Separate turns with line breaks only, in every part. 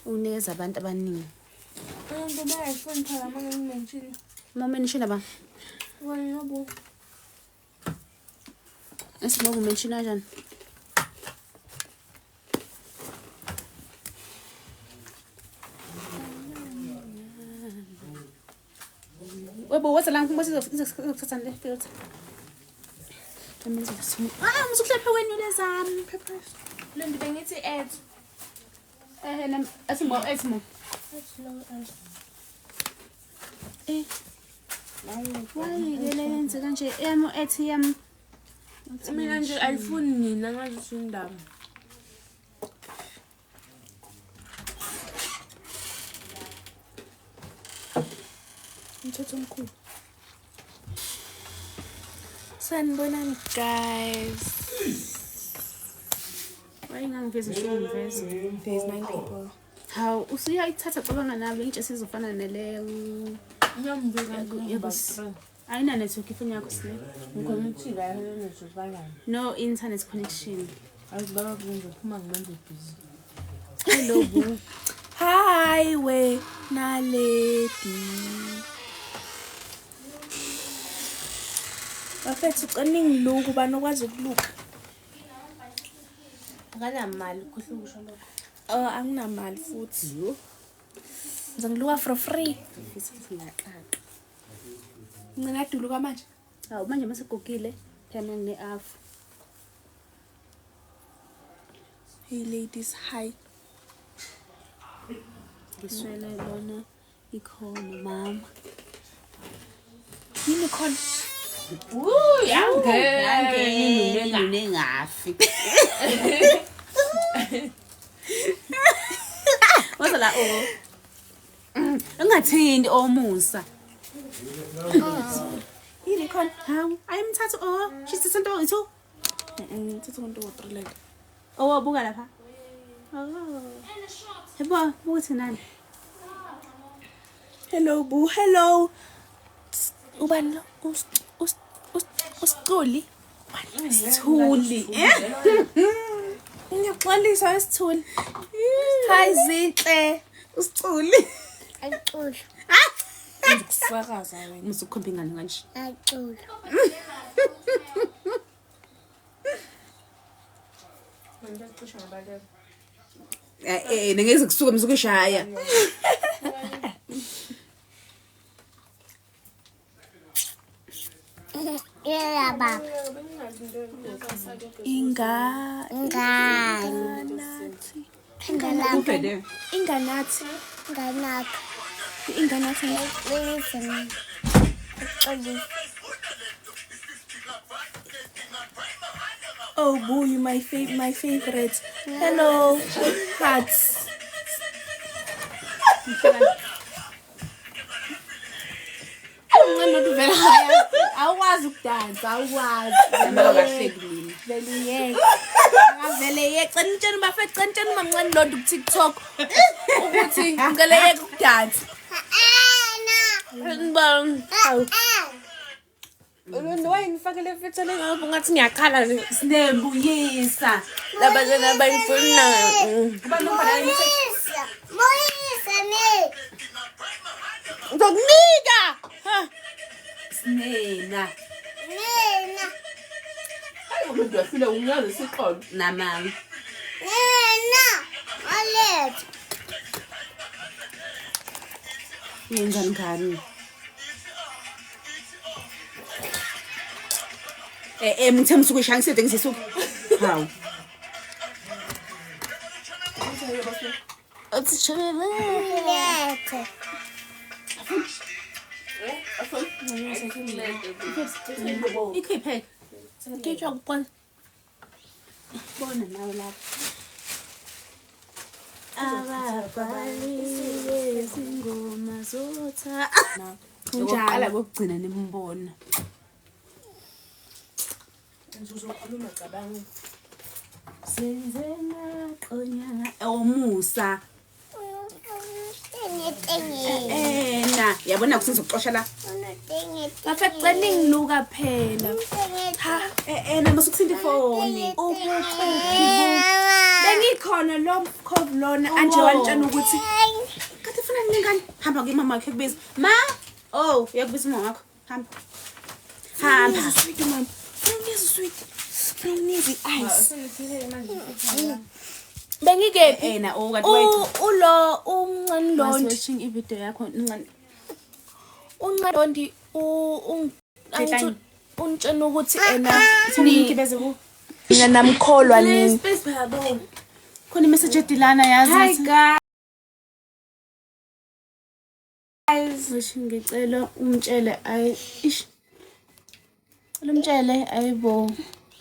unikeza abantu abaningi.
Abantu bayayifuna phela manje ngimenshini.
Mamention aba.
Wena bo.
Esiloku mention kanjani? Webo what's la ngibona sizokuthatha le filter. Musukuhlepha wena lezami peppers.
Le nto bengithi add.
Asimo.
That's low as.
Why lenze kanje emo ATM.
Mina nje ayifuni nina ngazi usindaba. Mthetho omkhulu. Sanibonani guys.
Wayengangiveza ishongiveza.
There's 9 people.
How usuyayithatha cabanga nawe intshe sizofana neleyo.
Ngiyambuka
ayina network ifoni yakho sile.
ngikhona ukuthi la network balani.
No internet connection.
Azibaba kunje phuma ngimanze busy.
Hello boo.
Hi we naledi. Bafethu kaningi lokhu banokwazi ukuluka. Akanamali kuhlukusho lokho. Anginamali futhi. Ngiza ngiluka for free.
Ngiyaqaqa.
Ngingaduluka manje.
Hawu manje masigugile phela ngine afu.
Hey ladies, hi.
Ngiswele lona ikhono mama.
Yini khona?
Yangeni nengafi. Wazala ungathindi omusa.
Yini khona?
Hawu ayimthatha she's into ithu.
Thethe umuntu otreleka.
Wabuka lapha. Hebo uthi nani?
Hello boo, hello. Ubani lo? Usithuli.
Sithuli.
Ngiyaxolisa isithuli. Hi Zinhle. Usithuli.
Ayicula.
Ngikusakaza wena.
Musukhomba ingane kanje.
Ayicula.
Ngiyacisha ngabaleka.
Nengeze kusuka msukushaya.
Yeah, baba.
Inganathi.
Upede.
Inganathi.
Inganathi.
Inganathi.
Listen.
Oh boo, you my favorite. Hello. Hearts. Nginothi vela haya. Awazi ukudansa, awazi.
Nakahlekile.
Vele yeke. Vele yeke. Cela bafethu cela mamncane lo ku TikTok. Ukuthi ngicela yeke ukudansa. Ngibona. Awu. Lo wayengifakele fethu lengabe ngathi ngiyakhala nje.
Sinembuyisa.
Laba bayifuna.
Moyisa ne.
Ngizokunika.
Sinena.
Nena.
Umuntu wafile ungazi siqolo namanga.
Nena. Alet.
Yenzani ngani? Mthe msukushaya ngisede ngisisuka. Hawu.
Lethe.
Ikhiphe.
Ngitshwa kuqala.
Bona nawe lapha. Ababhali izingoma zotha. Njalo kokugcina nimbona.
Ngizokhuluma cabanga.
Senzena qonyana omusa. Na yabona kusizoxosha la.
Bafethu cela ngiluka phela.
Na masukusindi phone.
Ubuqophi. Bengikhona lo mkhovu lona anje wantshana ukuthi
Kade ufuna ningani? Hamba ke mama wakhe kubiza. Ma! Oh, uyakubiza uma wakho. Hamba. Hamba.
sweet mama. Ngiyazwa sweet. Ngiyazwa ice. Bengikephi?
Na kanti wethu.
Ulo umncane Londi.
Watching ivideo yakho ncane.
Uncane Londi angithi untshena ukuthi
Ngibeze ku.
mina namkholwa nini.
Khona imessage edilana yazi.
Hi guys.
Ngisho ngicela umtshele umtshele ayibo.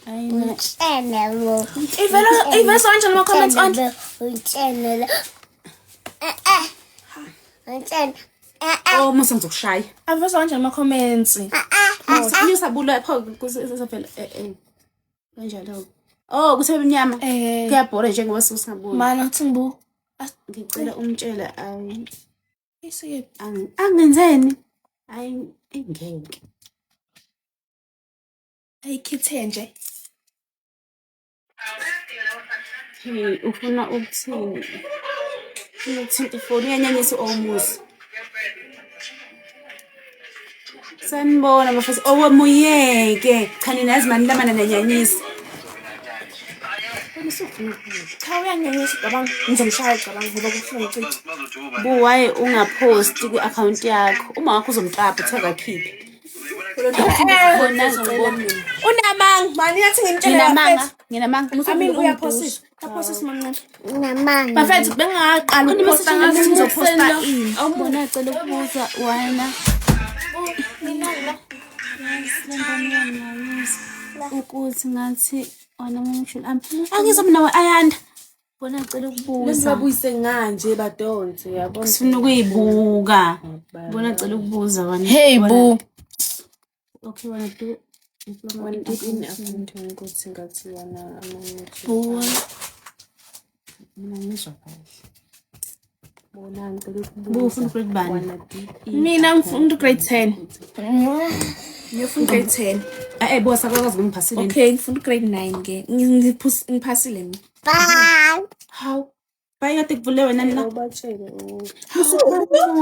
Ayina.
Channel.
Ivela sonke nama comments on.
Channel. Channel.
Oh, mase ngizokushaya.
Ivela sonke nama comments.
Ngiyasabula pho kusavela kanjalo. Oh, kusebemnyama. Kuyabhora nje ngoba singaboni.
Mana uthi ngibu.
Ngicela umtshele ayi.
Isike
Angenzeni? Ayi ingeke.
ayikhithe nje.
Hey, ufuna ukuthini? Uthinta ifoni yanyanyisa omuzi. Sanibona mafasi owemuyeke. Cha nina yazimani lamana nanyanyisa.
Cha uyanyanyisa cabanga ngizomshaya cabanga ngoba kubuhlungu cici.
Buwaye ungapost ku-account yakho. Uma wakho uzomtapa uthakakhiphe.
Unamanga mani yathi ngimtshela
Nginamanga.
Amin uyaphosisa. Aphosisa mancane.
Namanga.
Bafethu bengaqala ukuposta ngathi ngizoposta ini.
Awubona acela ukubuza wena. Ukuthi ngathi wena mshulu ami. Angizomna nawe ayanda. Bona acela ukubuza.
Lesibabuyise nganje badonse yabona.
Sifuna ukuyibuka. Bona acela ukubuza wena.
Hey boo.
Okay, wanna do
When did in account ukuthi ngathi yana
boo.
mina ngizwa kahle. Bona ngicela
Boo ufuna grade bani?
Mina ngifunda grade 10. Ngifunda grade 10.
Boss akwazi ungiphasile.
Okay, ngifunda grade 9 ke. Ngiphasile mina.
Bye.
How? Bye kade kuvule wena nina.
Ubatshele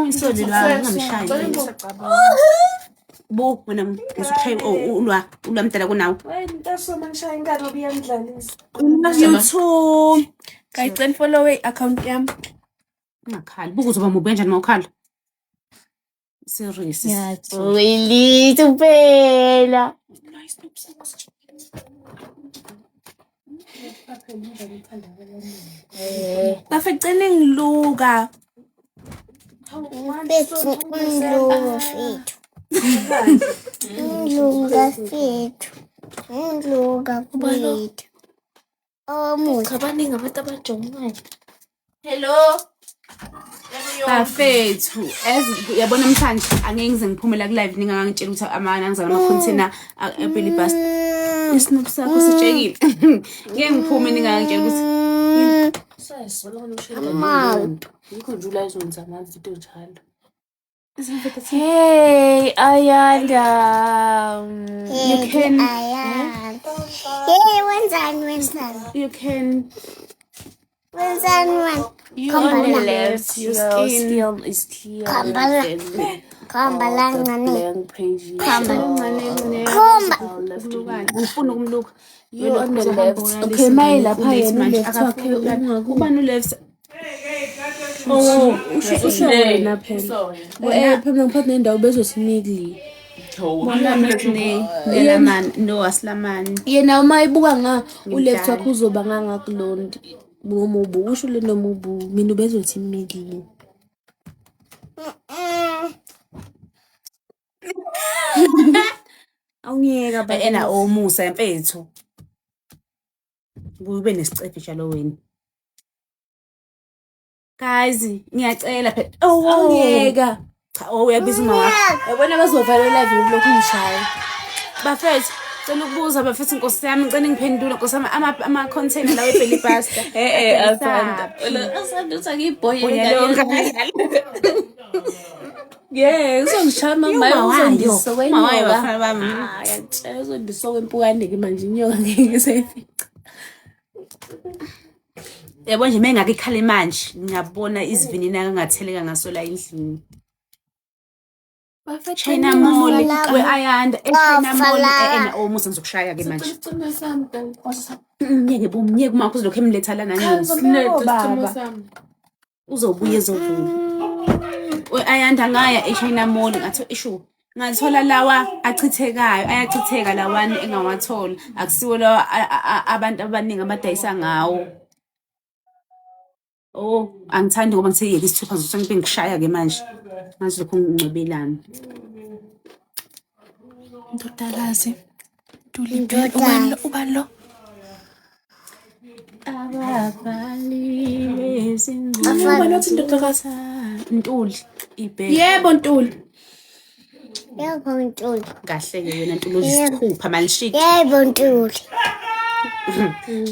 Isoli la ngamshayi. Bo wena ngisukushaya ulwamdala kunawo.
YouTube. Kayicela follow account yami.
Ungakhali. Buku uzoba mubi kanjani mawukhala? Serious.
Really tupela.
Bafecela ngiluka.
Bese undluga fethu. Undluga fethu. Undluga fethu. Omuhle.
Kabaningi abantu abajongayo.
Hello. Bafethu, yabona namhlanje angeke ngize ngiphumela ku live ningangitshela ukuthi amana ngizama ama container eBelly Bust. Isinop sakho sitshekile. Ngeke ngiphume ningangitshela ukuthi
Amantu.
Ngikujula izonza ama video njalo.
Hey, Ayanda.
You can-
Ayanda. Hey, wenzani?
you can
Wenzani?
you
Come
on the
on,
left your skin
is clear.
Khamba langane.
Blank page.
Khomba.
ngifuna ukumluka.
You on the left. Okay, maye lapha yena left wakhe
Ubani left?
usho wena phela. Phela ngiphathe nendawo bezothi nikli.
Bona nelamani no aslamani.
Yena uma ibuka nga uleft wakhe uzoba ngakulondi. Ngomubu usho le nomubu mina ubezothi nikli. Awungiyeka ba
Ena omusa empethu. Kube nesicefe njalo wena. Guys, ngiyacela phela.
awungiyeka.
Cha, uyabiza uma wakho.
Yabona bazovala live ngilokhu ngishaya.
Bafethu, cela ukubuza bafethu Nkosi yami, ngicela ngiphendule Nkosi yami ama container lawo eBelly Bust.
Asanda uthi akuyibhoye
Yeah,
uzongishaya
Uma wayo
wenyoka.
bafana bami.
Yacela uzondisoka empukane ke manje inyoka ngeke ngisefica.
Yabo nje mengake ikhale manje ngiyabona isivinini akangatheleka ngaso la endlini. China Mall we-Ayanda eChina Mall musa ngizokushaya ke manje. Ngeke bomnyeke uma kuzolokhu emletha lana baba. Uzobuya ezovuka. We-Ayanda ngaya eChina Mall ngathola lawa achithekayo ayachitheka lawani engawathola akusiwo lawa abantu abaningi abadayisa ngawo. Oh angithandi ngoba ngitheyeke isithupha ngizobe ngishaya ke manje ngazi lokho ngicobelana.
Ndodakazi Ntuli ubani lo
Ababhali bezindaba
ubani othi ndodakazi
Ntuli ibheke
yebo Ntuli
Yebo Ntuli.
kahle ke wena Ntuli uzisithupha malishiki
Yebo Ntuli.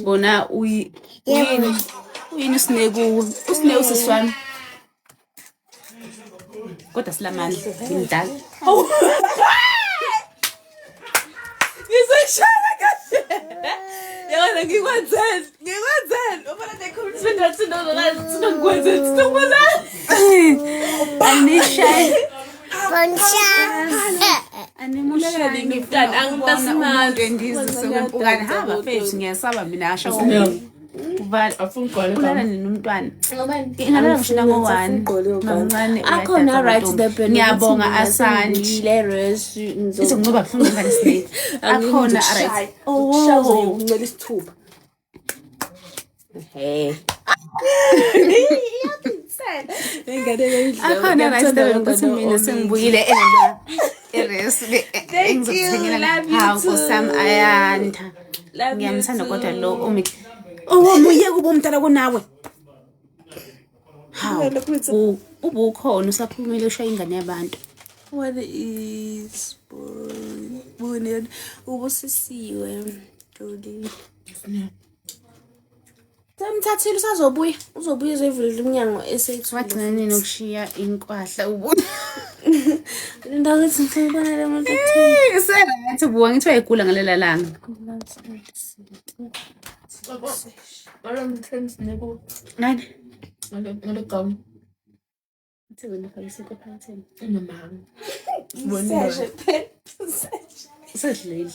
bona uyini usine usiswami kodwa silamandla ngimdala.
Ngizeshaya kahle. Yabona ngikwenzeni. Ubona nekhuluma ngathi ndodakazi sinokwenza sithokoza.
Anisha
Bonsha.
animushaya
ngimntana angitasimali
endizisokwempukane hamba mfethu ngiyasaba mina asho kulala nomntwana ingalala ngishina ngo-1 mamncane
akhona right the benefit
ngiyabonga asandi izokuncoba buhlungu ingane sinethu akhona right
uncela isithupha
akhona right the ukuthi mina sengibuyile eresi engizokuthengela hawu Sam Ayanda ngiyamthanda kodwa lo umi muye kuba umntana kunawe hawu ubukhona usaphumile ushaya ingane yabantu.
what is boy ubusisiwe Ntuli Samthathile uzobuya ezevulile iminyango esethu
wagcina nini ukushiya inkwahla ubona
indawo ethi ngifuna le muntu ethile
sengathi buwa ngithi wayegula ngalela langa nani
ngale gam
uthi wena ufakise kophanthini
nomama
usedlile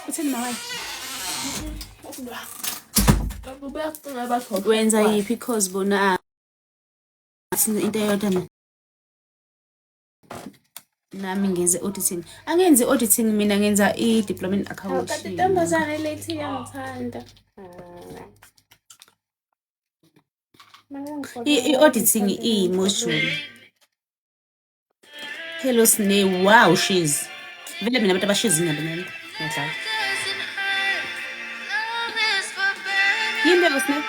uthini mawayi wenza yiphi cause bona into eyodwa nami ngenze auditing angenzi auditing mina ngenza i-diploma in accounting
intombazane lethi yangithanda
i-auditing iyi-module hello Sine wow she's vele mina abantu abashizi nabo nami ngiyadlala yini leyo Sine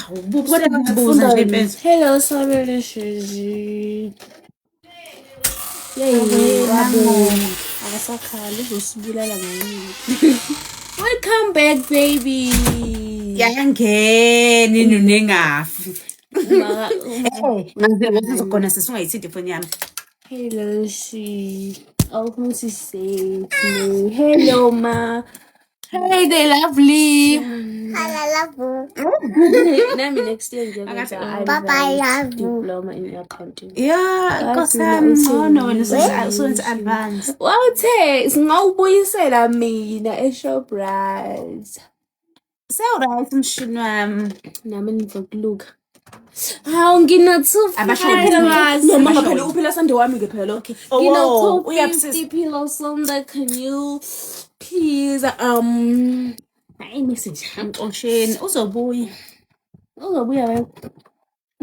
awububuza nje impela
hello Sabele Shizi akasakhali uzosibulala ngani welcome back baby
yayangeni nonengafi ngaze ngizogona sesingayithinta ifoni yami
hello she oh she said no hello ma hey they lovely
I love you.
nami next year ngiyakwenza
Bye love you.
diploma in accounting
ya nkosami ngcono wena usenza advance
wawuthe singawubuyisela mina eShoprite
sewuright umshini wami
nami nizokuluka hawu ngina-250 phela uphela sande wami-ke phela lo ngina-250 pillows on the canoe please
hayi message ngixosheni uzobuya
wena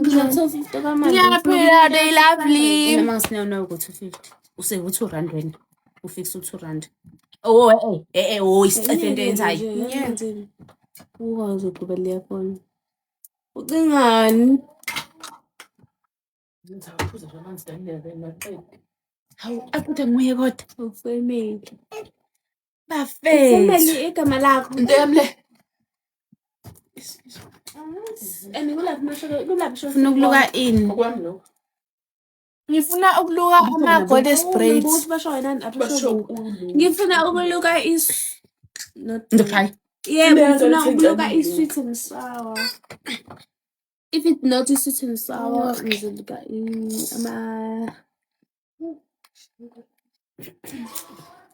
ngina-250 kamanje
ngiyaphila they lovely noma ngisinona ku-250 useku-2 wena ufikisa u-2 rand isicefe into yenzayo
ukwazi ugqibela yafona ucingani
hawu aquthe nguye kodwa
ufemeli
bafethu
igama lakho
Into yami le.
And kulaphi
Ufuna ukuluka ini.
ngifuna ukuluka ama-goddess braids. Ngifuna ukuluka
Ndophayi.
yebo, ngifuna ukuluka i-sweet and sour. If it's not sweet and sour, ngizoluka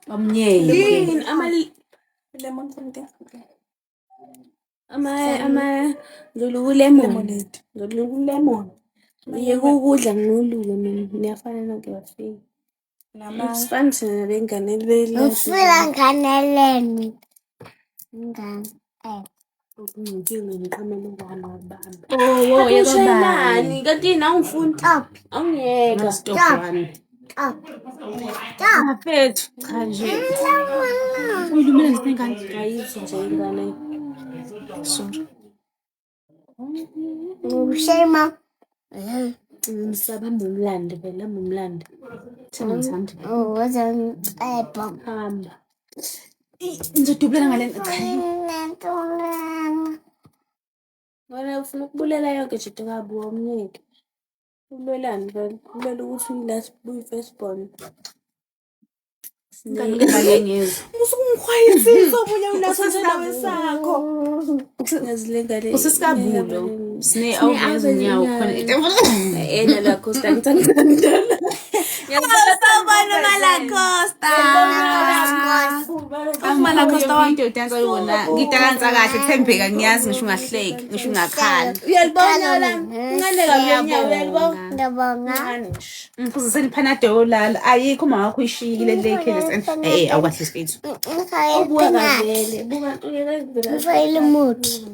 Omnyeni.
lemon something. Ngizoluka lemon. Ngizoluka lemon. Ngiyeke ukudla ngolule mina. Niyafana nonke bafika. Sifana thina nabengane
Ufila nganeleni. Ngani?
Ngiyinkinga ngiqhamela ngane wabamba.
Oh,
Ushelani kanti nawungifuni.
Stop.
Awungiyeka.
Stop one.
Stop. Stop.
Mafethu. Cha nje. Uyilumile ngisengane.
Ayithi nje ingane.
Sorry.
Ushema.
Ngisabamba umlando phela umlando.
Thina ngithanda.
Oh, wazan
Hamba.
Ngizodublela ngale.
Wena ufuna ukubulela yonke nje into kabuwa umnyeke. Ulwelani vele? Ulela ukuthi uyi-last uyi-first born.
Ngale ngezwe.
Usungikhwayisisa omunye unaso sendawe sakho. Ngiyazilengane.
Usisikabulo. Sine awuzinyawo khona.
Ena la Costa ngithanda. Sawubona Malacosta.
Amalacosta wami udansa yona. Ngidansa kahle thembeka ngiyazi ngisho ungahleki, ngisho ungakhala.
Uyalibona la? Ngane kabuya uyalibona?
Ngiyabonga.
Ngiphuzisela iPanadol lala. Ayikho uma wakho ishiyile le KZN. Awukahle sifethu.
Buka vele. Buka uyekela.
Ufayile muthi.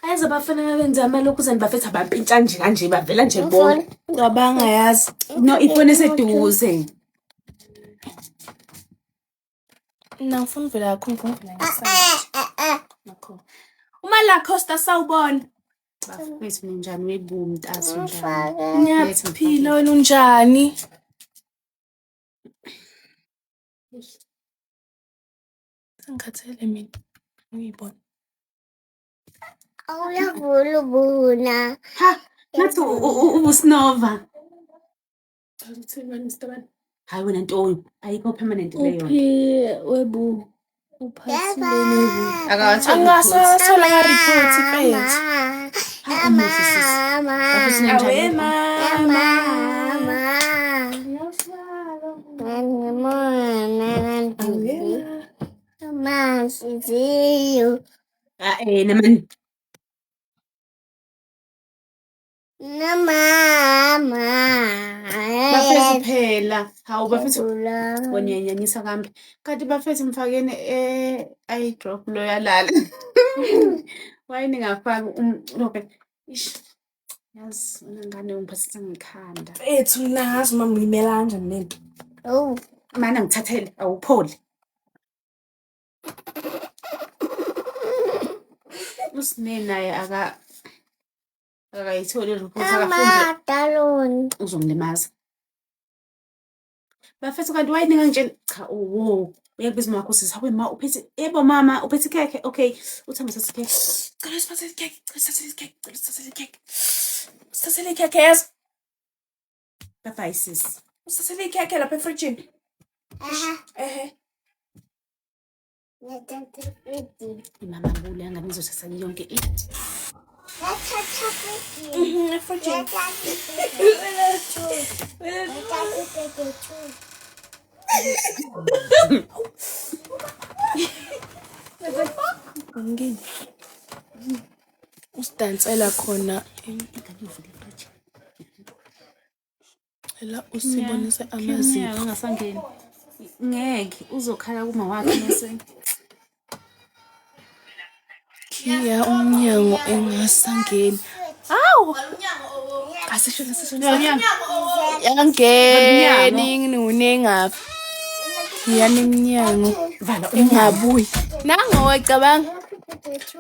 Ayazi abafana benza amalokuzana bafethu abampintsha nje kanje bavela nje bona. Abangayazi.
No, ifone seduze.
Ngifuna uvela kakhulu ngivela ngesandla. Nakho. Malacosta sawubona.
Bafethu ninjani webumtazo njani?
Ngiyaphila wena unjani? Ngikhathele mina. Uyibona.
Awuyavula.
Ha, nathi ubusnova. Hayi wena nto ayikho permanent leyo.
Webu.
Angasathola
report ifethu.
Naman. Bafethu phela. Hawu bafethu. Wanyanyanyisa kambi. Kanti bafethu mfakeni eye drop lo yalala. Why ningafaki Robert? Ish. Yazi ngane ngiphathisa ngikhanda.
Ethu nazi mama ngimela kanjani lento.
Oh,
Mana ngithathele awupholi. Usine naye akayitholi report akafundi
Dalon.
uzongilimaza. Bafethu kanti why ningangitshela cha uyakubiza makho sisihawe ma uphethe yebo mama uphethe ikhekhe okay uthamba sathi ikhekhe
Cela siphathe ikhekhe, cela siphathe ikhekhe. Sithathele ikhekhe yazi.
bye sis.
Sithathele ikhekhe lapha efrijini. Ehe.
Mama bule angabe ngizothatha yonke
Efrijini. Ngini. Usidansela khona. Ela usibonise amazipho.
Ungasangeni. Ngeke uzokhala kuma wakhe mase.
Khiya umnyango engasangeni. Awu. Asisho. Yangeni nginunengapi. Yani iminyango
Vala
engabuyi. Nango wacabanga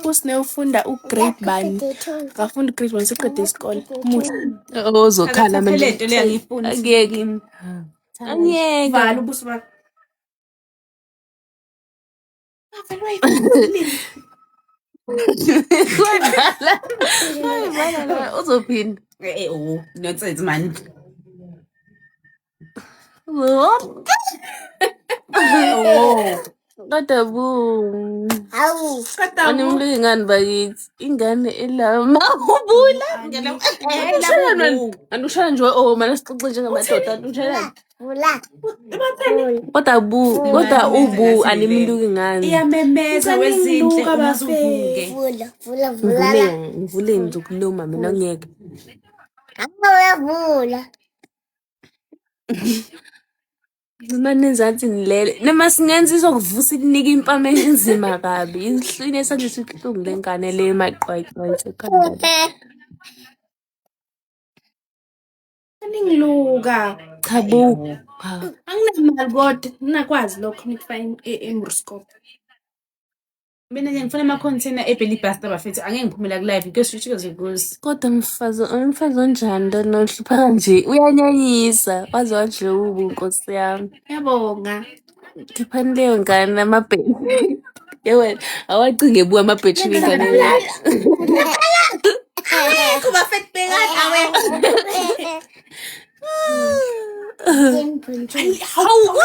usine ufunda ugrade bani. Akafunda ugrade bani seqede isikole. Muhle. Ozokhala manje.
lento le angifuni.
Angeke. Angeke.
Vala ubuso bakho.
Kodala. Hayi bana la uzophinda.
Nonsense man.
Oh. Kodwa bu.
Hawu.
Animle ingane bakithi. Ingane elama ubula. Andushaya nje mana sixoxe njengamadoda andushaya.
Vula.
Kodwa ubu animluki ngani.
Iyamemeza wezinhle umazuvuke.
Vula.
Ngivule ngizokuluma mina ngeke.
Vula.
Manenzathi nilele. Noma singenza izokuvusa ikunike impama enzima kabi. Ihline sanje sihlungu lengane le maqwayqwa sekhanda.
Aningiluka.
Cha bo.
Anginamali kodwa ngingakwazi lokho ngikufake emoroscope. Mina nje ngifuna ama-container eBelly Buster bafethu angeke ngiphumela ku-live kuyosho ukuthi
Kodwa umfazi onjani lo nohlupha kanje uyanyanyisa waze wanje ubu nkosi yami.
Ngiyabonga.
Khiphani leyo ngane namabheni. Yewena awacinge buka amabhethini ingane.
Kuba fethu bekade awe.
Hawu.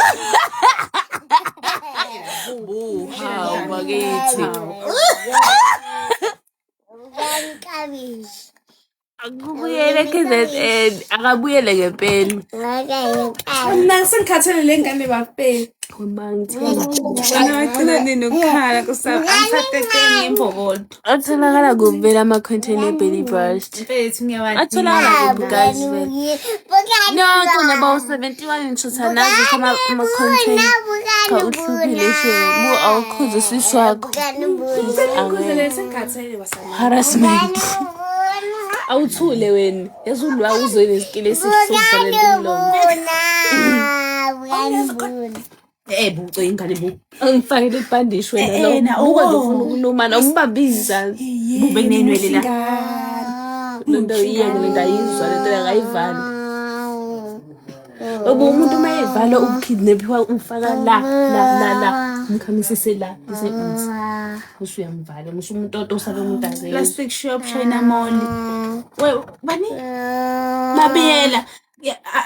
Hawu bakithi. Akubuyele KZN akabuyele ngempela.
Mina sengikhathele le ngane bafethu. Wagcina nini ukukhala kusaba angithathe imbokodo.
Atholakala kuvela ama-container eBelly Burst.
Mfethu ngiyawazi.
Atholakala guys vele. No, kona ba 71 inshutanazi ama-container. Cha uhlupile shemo awukhuze sisi wakho.
Ngikuzele sengikhathele wasana.
Harassment. Awuthule wena. Yazulwa uzwe isikile esifuna umlomo.
Buka.
Ingane bu.
Angifakele ibhandishi wena lo. Buka ngifuna ukulumana umbambiza.
Bube nenwele la.
Lento iyeke lento ayizwa lento akayivali. Obo umuntu mayevala ukidnapwa ufaka la. Umkhamisise la isebenzi. Usuyamvala ngisho umuntu otosala umuntu aze.
Plastic shop China Mall. Bani? Mabiyela.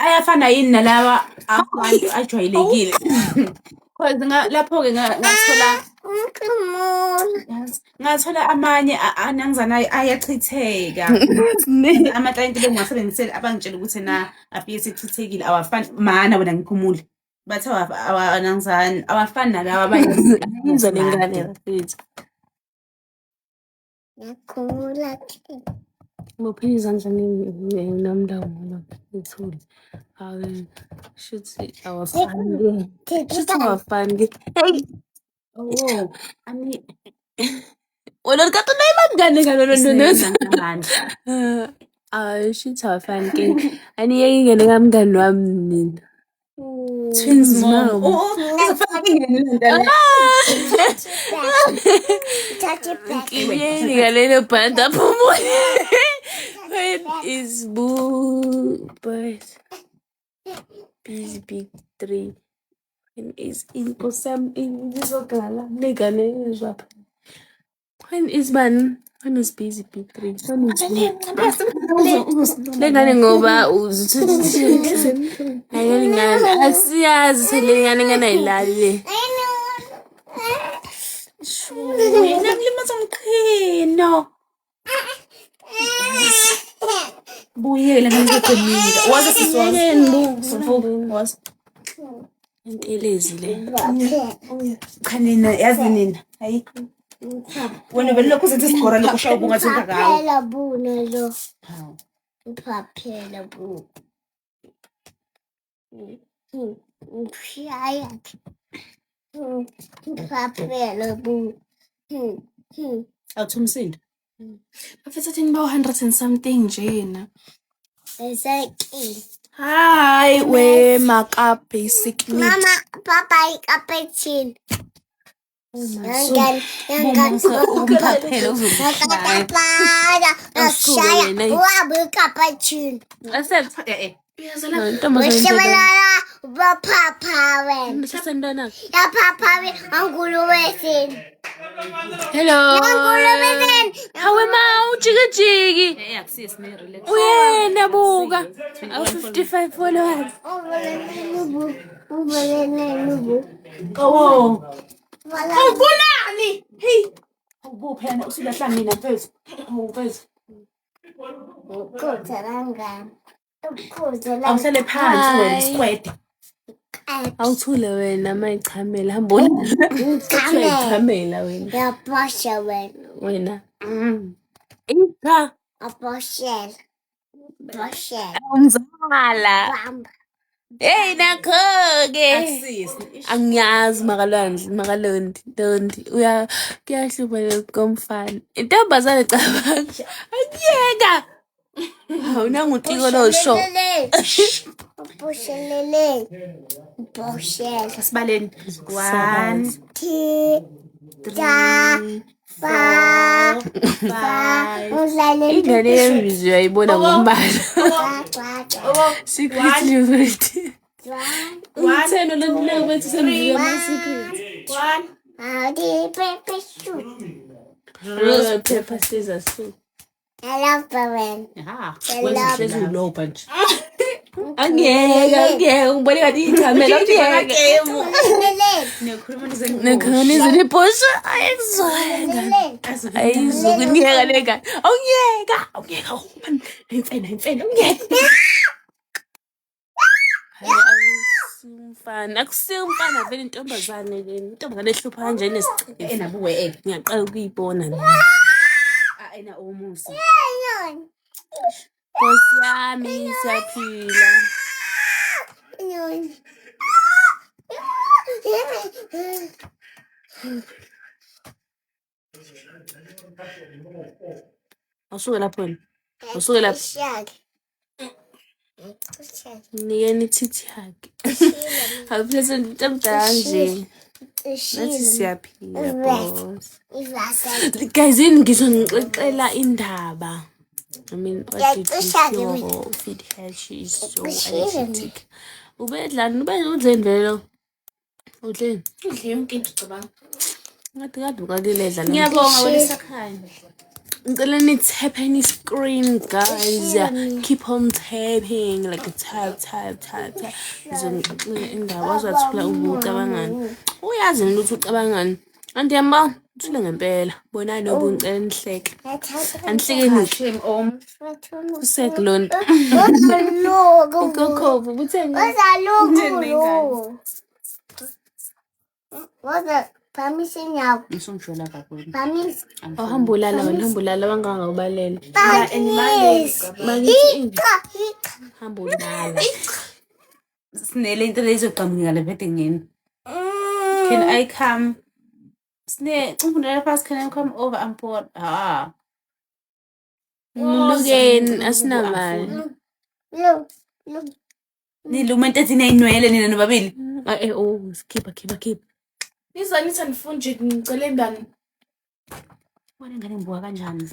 Ayafana yini nalawa abantu ajwayelekile. Cause lapho ke ngathola amanye anangizana ayachitheka. Amatayinti bengiwasebenzisele abangitshela ukuthi na afike sechithekile awafani mana wena ngikhumule. Bathe awanangizani awafani nalawa abanye.
Iza lengane mfethu.
Yakhula.
Mophi izandla namndawo ethule. Hayi shuthi awafani. Shuthi awafani. Hey.
Oh, ani
Wena ukathu nayimangane
ngenza ngamandla.
Shuthi awafani ke. Ani yengene kamngani wami mina.
Twins mom.
Touch
Galera banda pumone. When is boo but busy big 3. When is in Kosam in Zogala. Negane is up. When is ban? When is busy big 3? When is Negane ngoba ayengane asiyazi selengane ngana ilali.
Namlimaza umqhino. Buyela ngikuqinile. Waze siswazi. Was.
Intelezi le.
Cha nina yazi nina. Hayi. Wena vele lokho uzenza isigora lokho ushaya ubungathunga ngawo.
Phela bune lo. Uphaphela bu. Ushaya. Uphaphela bu.
Awuthumsindo.
Bafethu thini ba 100 and something nje na.
Exactly.
Hi we maka basic need.
Mama, Papa, ikapethin. Yangan.
Uphaphela uzokushaya.
Shaya. Wabu ikapethin.
Asethe
Ntombazane
Ushabalala bapapa wena.
sasentwana.
Ya papa wena anguluwe sini.
Hello.
Anguluwe sini.
Hawe ma ujikijiki.
Akusiyo sine relax.
Uyena buka. Awu 55 followers.
Nubu.
Oh.
Wala.
Awubonani? Hey. Awubuphela usulahla mina mfethu. Mfethu.
Ukuzalanga.
Awuhlale phansi wena isikwede.
Awuthule wena mayichamela hambona. Ichamela wena.
Yapasha wena.
Wena. Ipha.
Aposhel. Poshel.
Umzala.
Bamba.
Hey nakho-ke.
Akusiyo sine.
Angiyazi makalondi. Kuyahlupa komfana. Intombazane cabanga. Angiyeka. Hawu nangutiko lo show.
Poshelele. Poshel.
Asibaleni. 1
3 4 5
Ingane yembizo uyayibona ngombala. Secret liberty. Utheno lento bethi sembizo ama-secret.
1.
Rose paper scissors soup.
I love Baron.
Ha.
Wezihlezi uloba nje. Angiyeka ngibone ngathi ichamela angiyeka.
Nekhuluma nizeni.
Nekhona iphosha ayizweka. Ayizukungiyeka lengane. Awungiyeka. Imfene ungiyeka. Akusiyo umfana vele intombazane le. Intombazane ehlupha kanje nesicelo.
Enabuwe
Ngiyaqala ukuyibona nje.
ena umusa.
Nkosi yami siyaphila. Awusuke lapho wena. Awusuke lapho. Nikeni ithithi yakhe. Awuphese intomdala nje. Nathi siyaphila boss. Guys, yini ngisho ngixoxela indaba. I mean, what did you feel? Feed her, she is so energetic. Ubedlani, udleni vele. Udleni.
Udle yonke into cabanga.
Ngathi kade ukakiledla.
Ngiyabonga wena sakhanya.
Ngicela ni-tap any screen, guys. Keep on tapping, like tap. Ngize ngixoxele indaba azwathula ubucabangani. Uyazi nje ukuthi ucabangani. Andiyamba uthule ngempela. Bonani nobu ngicela nihleke. Anihlekeni
Shame om.
usekulona. Ukokhovu buthenge.
Permission yakho.
Ngisongijwela kakhulu.
Permission.
Hamba ulala bangangawubalele. Hamba ulala.
Sinele into lezoqhamuka la phethe ngini. Can I come? Sine ungundela phasi, can I come over? I'm bored.
Mlukeni asinamali.
Look.
Nilumente thina inwele nina nobabili.
Khipha.
Izanitha nifunje ngicela imbani.
Wena ngane ngibuka kanjani?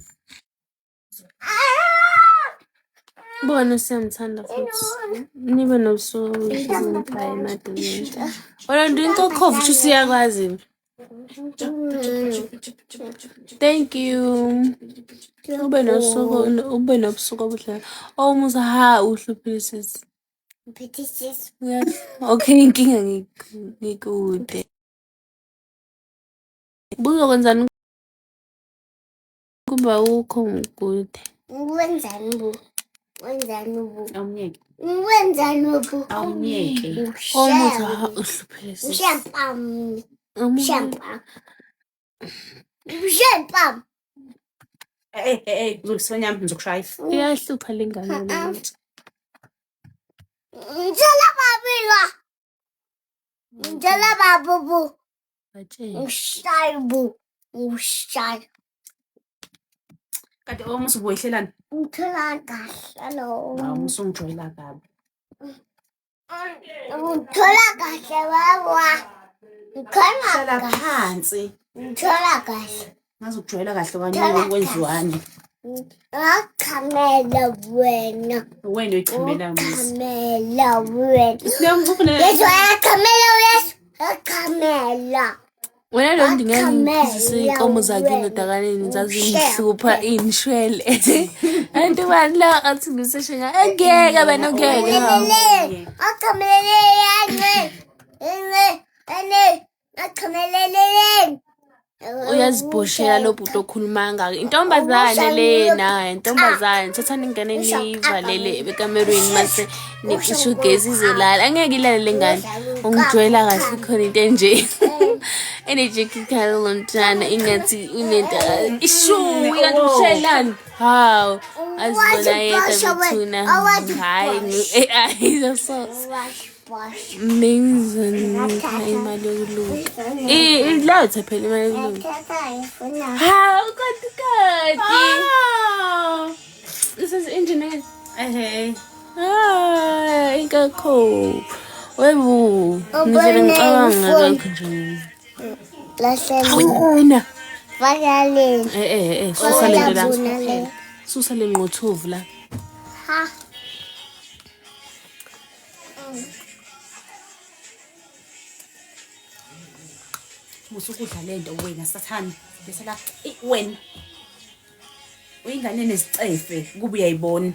Bona siyamthanda futhi. Nibe nobusuku obuhle emadolweni. Wena ndinkokhovu sho siyakwazi. Thank you. Ube nobusuku obuhle. Umusa uhluphile sisi.
Petitions.
Okay, inkinga ngikude. Buzokwenzani kuba ukho ngikude?
Wenzani bu?
Awumyeke.
Wenzani bu?
Awumyeke.
Umusa uhluphile sisi.
Shampam.
Uzosifanya ngizokushaya.
Iyahlupha lengane le.
Ngicela babubu.
Batshela.
Ushayi.
Kade omusa ubuyihlelani?
Ngithola kahle lo.
Awusongijwayela kabi.
Ngithola kahle baba.
Hlala phansi.
Ngithola kahle.
Ngazokujwayela kahle kanye ukwenziwani.
Akamela wena.
Wena uyichamela muzi.
Akamela wena.
Siyamufuna
Yesu akamela Yesu. Akamela.
Wena lo ndingeke ngiphizise iy'nkomo zakini odakaleni zazingihlupha iy'nishwele. Anti bani la athi ngiseshe angeke abana ngeke.
Akamela. Akamela. Akamela.
Uyazibhoshela lo bhuti okhuluma ngake. Intombazane lena, intombazane. Thathani ingane niyivalele ekamerweni mase nicishe ugesi izolala. Angeke ilalele ngane. Ungijwayela kahle khona into enje. Energetic lontana ingathi unento ishu ikanti ushelani. Haw. Azibona yedwa bethuna. Hayi AI so. Menzani imali yokuluka. Ilethe phela imali yokuluka. Hawu kodwa. This is engineer. Ingakho. Webo. Ngizele ngicabanga lokho nje. Wena.
Vakaleni.
Susa le nto. Susa le ngqothovu la.
Ha.
musukudla lento wena sathani bese la wena uyingane nezicefe kube uyayibona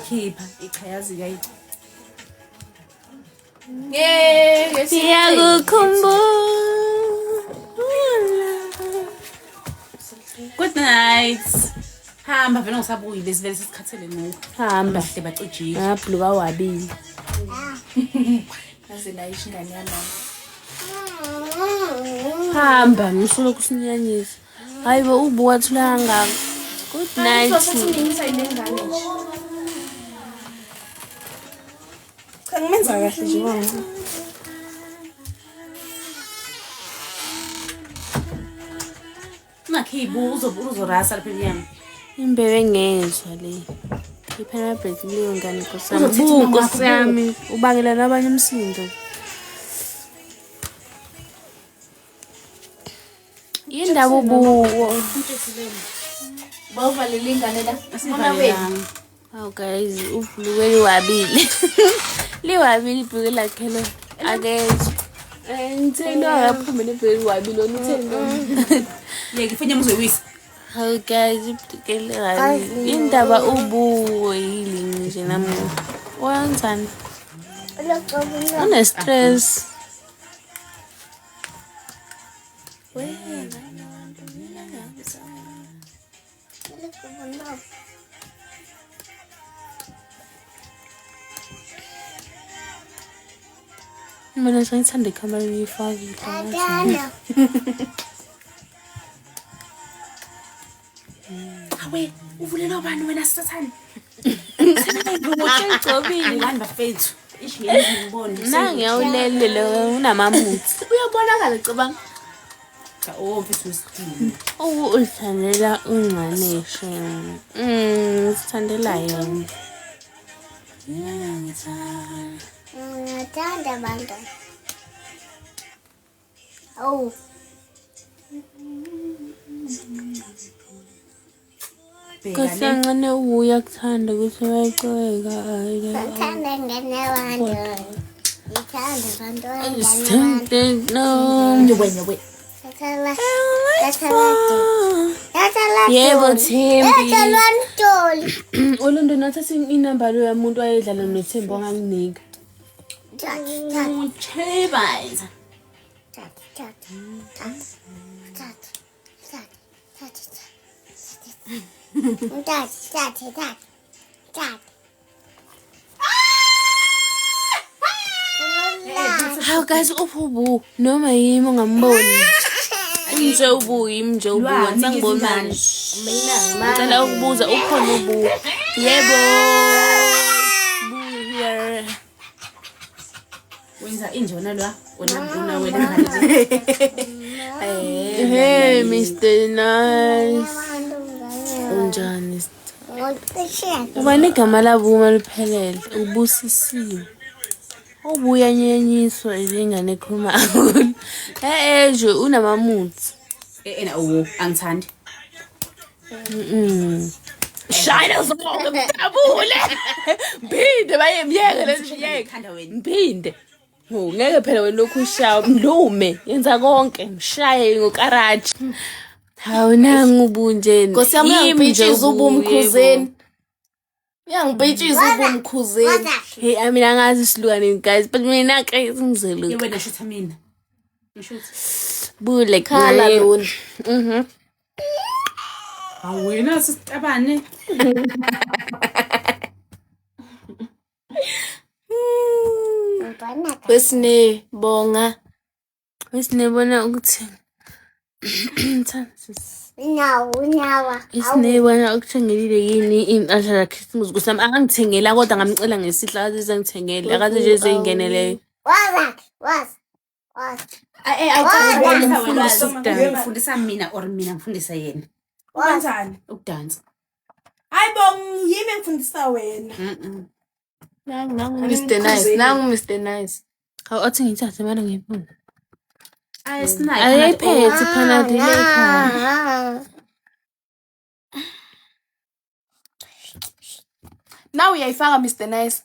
khipha ichayazi kayi
Siyakukhumbula.
Good night. Hamba vele ngisabuyi besivele sesikhathele ngoku.
Hamba.
Bahle bacijile.
Ngabhluka wabili.
Yazi la ishingane yami.
Hamba ngisuka kusinyanyisa. Hayibo ubuka thula ngako. Good night.
Ngingisa ilengane nje. Kangimenza kahle nje mama.
Ngakhibu uzorasa lapha enyama.
Imbebe ngezwe le. Iphela break leyo ngane nkosana.
Uzothetha umama wakho,
Nkosi yami ubangela nabanye umsindo. Yindaba ubuwo.
Bawuvalele ingane la. Mama wethu.
Asivalelanga.
Oh guys, ubhuluke liwabili. Liwabili ibhuluke lakhe lo. Akezwe. Ngithelo akaphuma nebhuluke liwabili onithelo.
Yeke ifenya uzoyisa.
Oh guys, ibhuluke liwabili. Indaba ubuwo yili nje namuhla. Wenzani? Une stress. Mina sengithanda ikhamera ngiyifakile.
Awe uvulelwa ubani wena sathani?
Ngicobile.
Ngani bafethu? Ishi ngeke ngibone.
Nangiyawulele lo unamamuthi.
Uyabonakala cabanga.
Cha mfethu usidini.
Ulithandela unganeshe. Sithandela yona.
Ngithanda abantu. Oh.
Kasancane uyakuthanda ukuthi wayiqhubeka.
Ngithanda ngene abantu. Ngithanda abantu.
Sithandela no.
Wena we.
Yebo Thembi.
Ntoli.
Olondo nathatha inamba lo yamuntu wayedlala noThembi wanganginika.
Uchebaza.
Hawu guys ububu noma yimi ungamboni. Nje ubu yimi nje ubu sangibona manje. Ngicela ukubuza ukhona ubu. Yebo. Bu here.
Wenza injona lwa wena wena.
Hey Mr. Nice. Unjani? Ubani igama labo uma liphelele ubusisiwe. Ubuya nyenyiswa izingane ekhuluma kakhulu. Nje unamamuthi.
Ena angithandi.
Shayela zonke mdabule. Mphinde bayemyeke lesiyeke.
Khanda wena.
Mphinde. Ngeke phela wena lokhu ushaya mlume yenza konke mshaye ngokaraji. Hawu nangu ubunje.
Nkosi yami uyangibhitshiza ubumkhuzeni. Uyangibhitshiza ubumkhuzeni.
Hey, mina angazi isilukane guys, but mina ke ngizelo.
Ye wena shutha mina. Ngishutha.
Bule
Khala lona.
Awena sisitabane.
Wesine bonga.
Wesinebona ukuthi
Unawa.
isinebona ukuthengelile yini impahla la Christmas kusami angangithengela kodwa ngamcela ngesihla akaze ngithengele akaze nje zingenele.
Was.
Ngifundisa mina or mina ngifundisa yena.
Kanjani?
Ukudansa.
Hayibo yimi ngifundisa wena.
Mr. Nice, nangu Mr. Nice. Hawu athi ngithathe mana ngiyibona.
Ayisinayo.
Ayiphethe phana ekhaya.
Now uyayifaka Mr. Nice.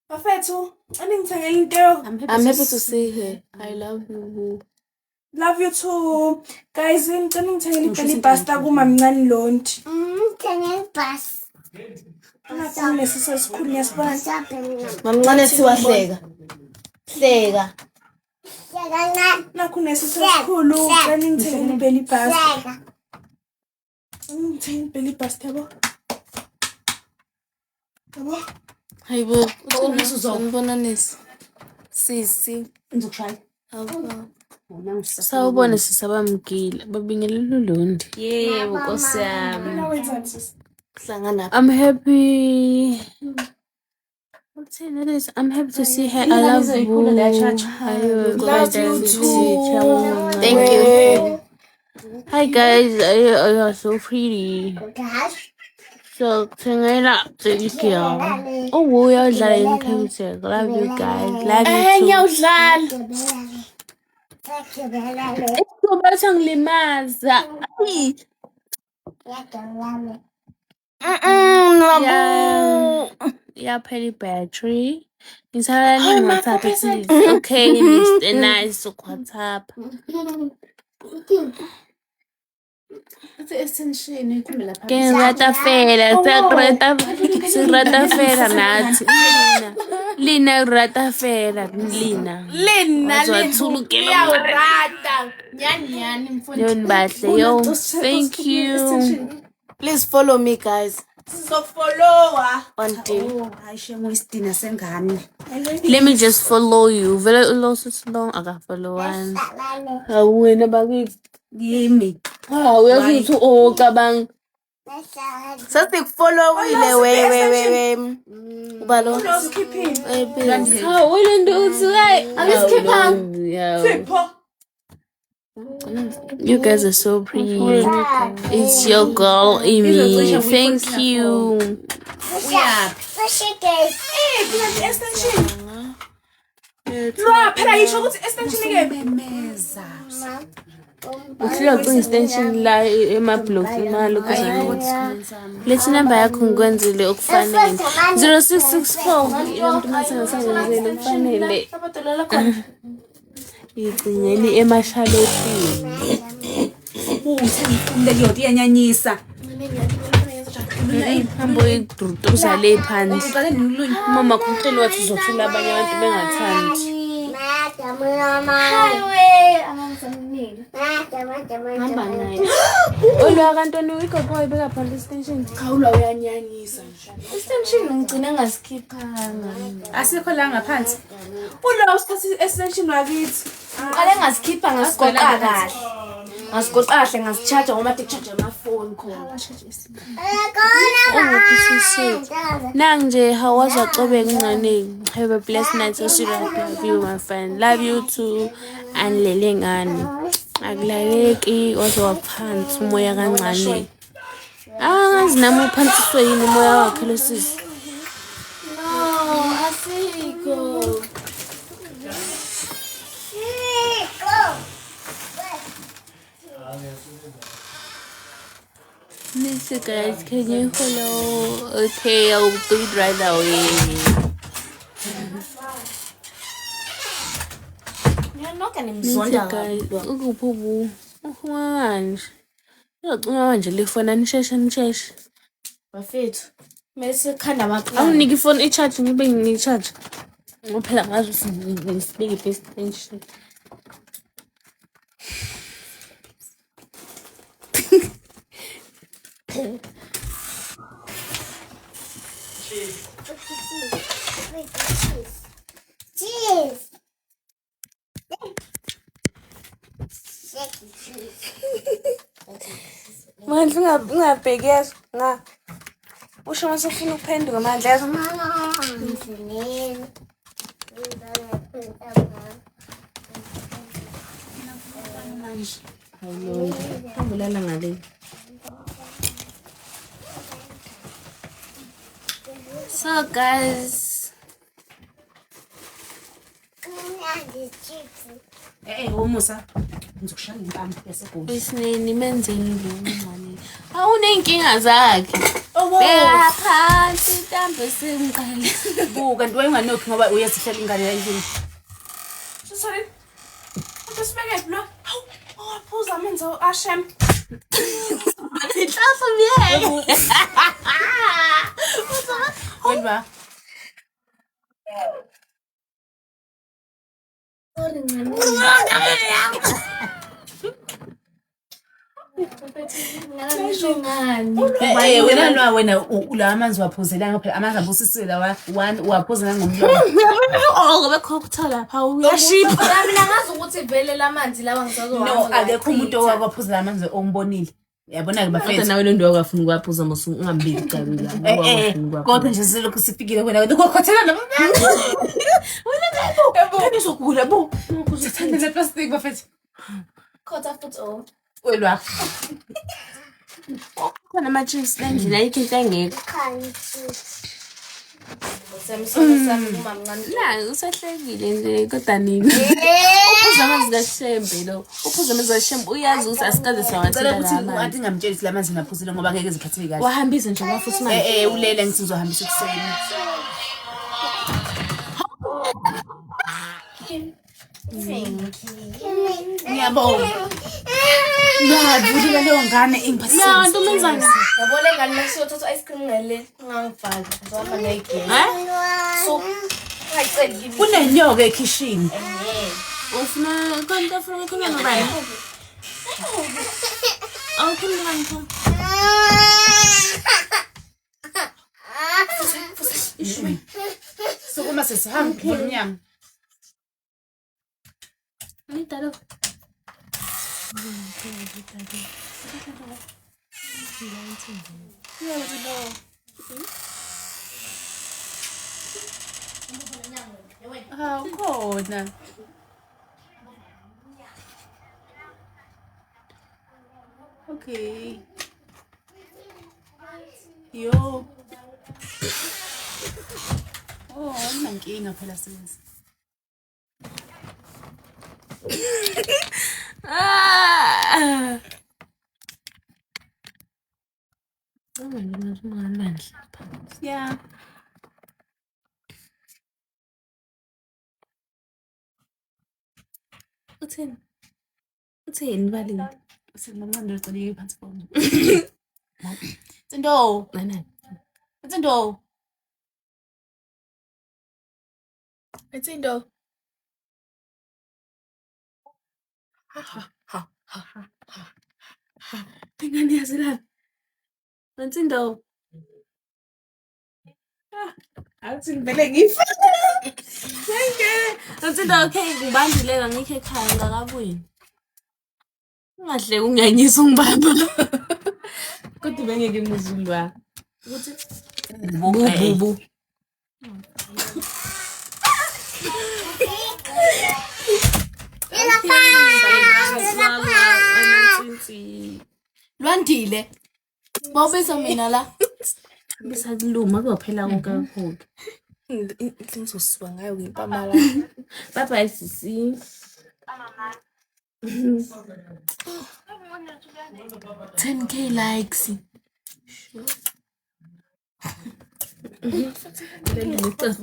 Bafethu, aningithengela into.
I'm happy to see her. I love you.
Love you too. Guys, ngicela ngithengela ibheli pasta kumamncane Londi.
Can bus?
Nesiso esikhulu ngiyasibona.
Mamncane thiwa hleka.
Nakho nesiso esikhulu, ngicela ngithengela ibheli pasta. Ngithengela ibheli pasta yabo.
Hayibo,
Ngibona nesi. Sisi.
Ngizokushaya.
sawubona sisabamgile babingelela uLondi.
Yebo Nkosi yami.
Nawenzani sisi?
Hlangana.
I'm happy. I'm happy to see her. I love you.
Love you too.
Thank you. Hi guys, you are so pretty. So thengela tsekiyao. Oh, uyadlala inkhathi. Love you guys. Love you too.
Ngiyawudlala.
Ngoba ngilimaza. Yeah, petty battery. Ngisalani WhatsApp please. Okay, Mr. Nice WhatsApp.
Extension ikhulumela phansi.
Ke rata fela, rata fela nathi. Lina rata fela, Lina.
Uyawurata. Nyani mfundisi.
Yon bahle, yo. Thank you.
Please follow me, guys.
So follower.
On day.
Oh, hayi shemo isidina sengane.
Let me just follow you. Vele uloso long akafollow one. Wena bakithi.
Yimi.
Uyazithi cabang.
Sasikufollowile we. Ubalo.
Ulendo uthi hayi.
Sipho.
You guys are so pretty. It's your girl, Amy. Thank you.
Extension. Lo phela yisho ukuthi extension ikephi?
Memeza.
Uhlala ucinga extension la ema-blocks imali kuzani. Lethi number yakho ngikwenzile okufanele. 0664 umuntu masengasangenzele kufanele.
Abadolala khona.
Igcineni emashalothini.
Ngeke yodi yanyanyisa.
Hambo idrutuza le phansi.
Uqale nilunye.
Mama kuqela wathi uzothula abanye abantu bengathandi. Hamba naye. Olwa kantoni uyikho ibeka phansi extension.
Khawula uyanyanyisa nje.
Extension ngicina ngasikhiphanga.
Asikho la ngaphansi.
Ulo usithatha extension wakithi.
Ngiqale ngasikhipha ngasigoqa kahle. Ngasigoqa kahle ngasicharge ngoba ngicharge amafoni khona.
Nang nje hawaza cobe ngane. Have a blessed night. So she love you my friend. Love you too. Anilele ngane. Akulaleki waze waphansi umoya kancane. Angazi nami uphantiswe yini umoya wakhe lo sisi.
No, asikho.
So guys, can you follow? Okay, I'll do it right away.
Ngiyanoka
Nithi
nemzonda
guys,
kabi.
ukuphubu. Uhuma manje. Ngiyocunga manje le phone nisheshe.
Bafethu. Mase khanda amaqala.
Awuniki phone i-charge ngibe ngini-charge. Ngophela ngazi sibeke best tension.
Cheese.
Manje ungabhekeza nga. Usho mase ufuna ukuphenduka manje yazi. Hambulala ngale. So guys,
Umusa. Ngizokushaya impama yesegoli.
Isinini menzeni lo manje. Awunenkinga zakhe. Beka phansi intambo semqala.
Buka kanti wayenganokhi ngoba uyazihlela ingane yakini.
Sorry. Usibeke lo. Hawu, waphuza amanzi Ashem.
Ihlahla miyeke.
Wena wena la amanzi waphuzela ngaphela amanzi abusisile lawa one waphuzela ngomlomo.
Oh, ngoba khokutha lapha uyashipha.
Mina ngazi ukuthi vele lamanzi lawa ngisazohamba.
No, akekho umuntu owakwaphuzela amanzi ombonile. Yabona ke
Kodwa
bafethu.
nawe lo ndo wakafuna ukwaphuza mase ungambili cala la.
Kodwa nje selokhu sifikile wena ukukhothela noma. Wena uzogula bo. Uzathanda le plastic bafethu.
Khotha futhi oh.
Welwa.
Khona ama-chips endlini ayikho into engekho.
Semsona sami uma mncane.
Na, usahlekile nje kodwa nini. Uphuza amanzi kaShembe lo. Uphuza amanzi kaShembe uyazi ukuthi asikaze
Cela
sawathela
ukuthi
amanzi.
athi ngamtsheli ukuthi lamanzi ngaphuzile ngoba ngeke ziphatheke kahle.
Wahambisa nje wafuthi manje.
Ulele ngithi uzohambisa ekuseni. Ngiyabonga. Ngiyabulila leyo ngane ingiphathisa.
Ya, ntombazane.
Yabona ngani masiyothatha ice cream ngale ngangifaki. Ngizohamba nayigela. So, ngicela give
Kunenyoka ekhishini.
Ufuna konke ufuna khona ngobani? Awukhona ngani?
Sukuma sesihamba ngomnyango.
Ngidalo.
Khona. Okay. Yo. Oh, nankinga phela sis.
Ah.
Yeah.
Utheni? Utheni balini?
Sengimncane ngicela phansi phone. Tsindo.
Nana.
Tsindo.
Etindo. Ingane yazelana. Etindo. Athi ngivele ngifa. Etindo okay ngibandileka ngikho ekhaya ngakabuyi. Ungahle unganyisa ungibamba. Kodwa bengeke ngizulwa. Ukuthi bubu.
Lwandile. Bawubiza mina la.
Bisakuluma kuyophela konke kakhulu.
Ngizosiba ngayo ngimpama la.
Bye bye sisi.
10K likes.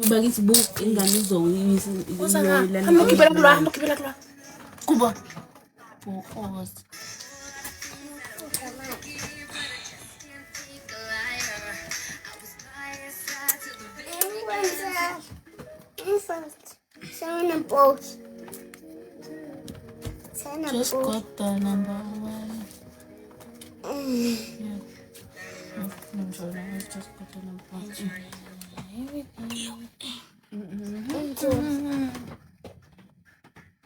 Bagithi book ingane izoyisa
Hamba ukibela kulwa. Kuba.
bokoza.
Sana boat.
Just got the number 1. Yeah. I'm sorry, I just got the number 1.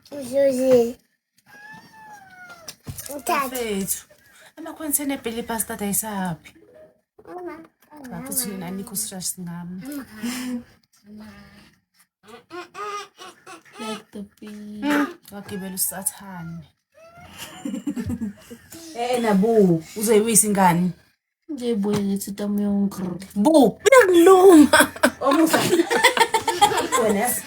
Susie.
Fethu. Amakhonsene ebheli pasta dayisaphi? Lapho thina anikho stress ngami.
Let the bee.
Wagibela usathane. Nabu, uzoyiwisa ingane.
Nje boy ngithi tamo yonke.
Bu, uyangiluma. Omusa. Wena yazi.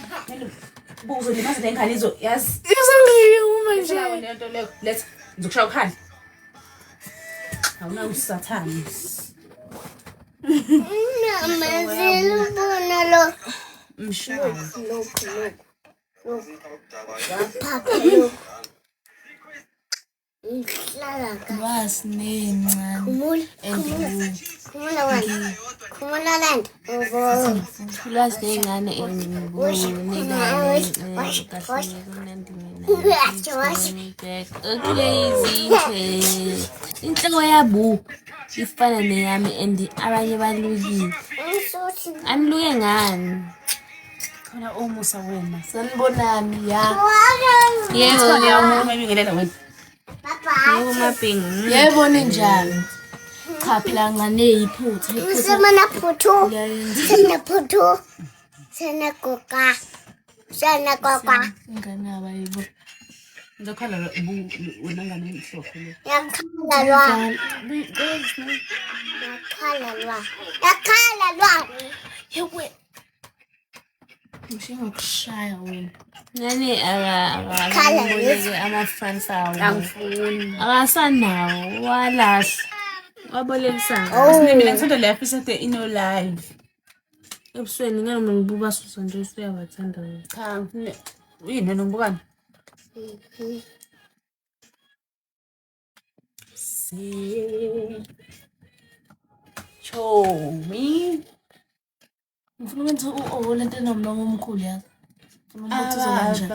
Bu uzolimaza le ngane yazi.
Izongiyuma nje.
Nje lento leyo. Letha, ngizokushaya ukhali. Awuna usathane.
Mama, zilubona lo.
Mshaya.
Look. Papa, look. Ngihlala ka.
Wasinencane.
Khumula wena. Khumula land. Ubo.
Plus nengane inhloko yabu ifana neyami and abanye balukile.
Ngisuthi.
Aniluke ngani?
Khona omusa wena.
Sanibonani ya.
Waga.
Yebo
Yawona mayibingelela wena.
Papa.
yebo mabhingi. Yebo ninjani? Cha phela ngane iphutha.
Semana putu. Semana putu. Sana koka.
Ngane abayibo.
Ngakhala wena ngane imhlophe le.
Yakhala lwa.
Yewe. Ngisho ngokushaya wena. Ngane akaboleke ama-friends awo.
Angifuni.
Akasanawo walahla. Wabolekisana.
Mina ngithanda le episode ino live.
Ebusweni ngeke ngibuka susa nje usuyawathanda wena.
Cha, uyini nombukani? Chomi.
Ngifuna ukwenza lento enomlomo omkhulu yazi. Ngifuna ukuthi uzokanja.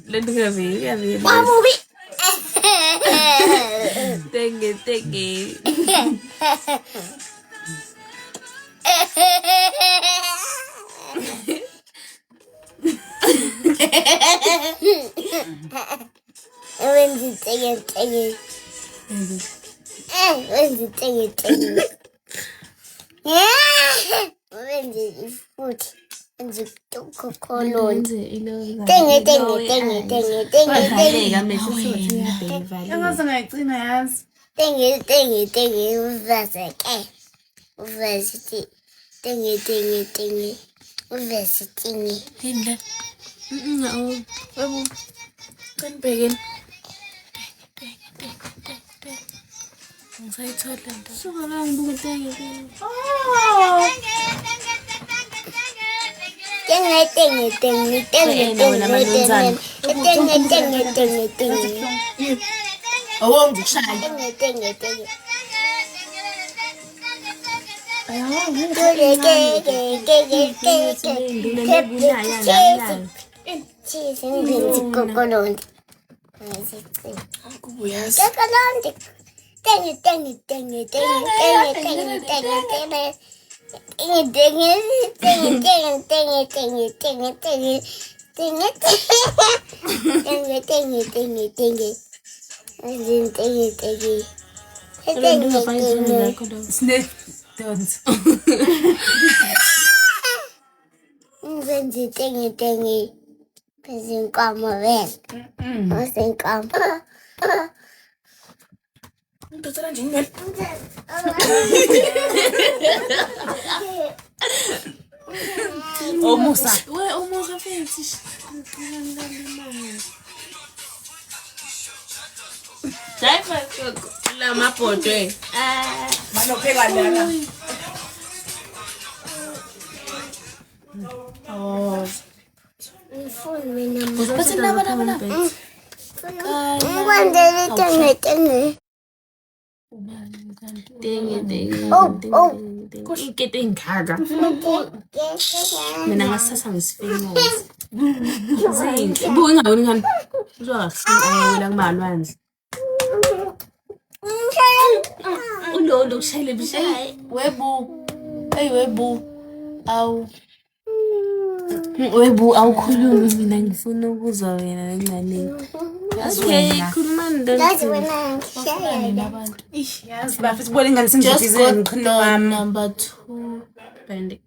Lento ngavile. Tenge.
Wenzi tenge. Wenzi ifuthi. Wenzi kokoloni. Tenge.
Engaze ngayigcina yazi.
Tenge. Uvazeke. Uvaziti. Tenge. Uvaziti.
Hinde. Yebo. Kanibhekeni. Ngisayithola lento. Suka la ngibuka tenge.
Tenge.
Awongi ukushaya.
Tenge. Cheese and kokoloni. Kokoloni. Tenge.
Snake don't.
Tenge. Izinkomo vele. Izinkomo.
Ngidosela nje inwele.
Omusa.
We umusa mfethu. Driver la mabhodwe.
Manopheka lana.
Oh.
Ngifuni mina.
Bese naba.
Ngikwenzele tenge.
Ikete engaka. Mina ngasithatha ngesifeni. Zinhle. Buka ingawini ngani. Uzwakahle kumalwandle. Ulo kushayela bishayi.
Webu. Hey webu. Awu.
Webu awukhulumi mina ngifuna ukuzwa wena ngane. Okay, khuluma
Yazi
ndonke.
wena ngishayela.
Nabantu.
Yazi bafisa ukubona ingane
Just
sengizibizile
got
ngiqhina
the
wami.
number 2 bandage.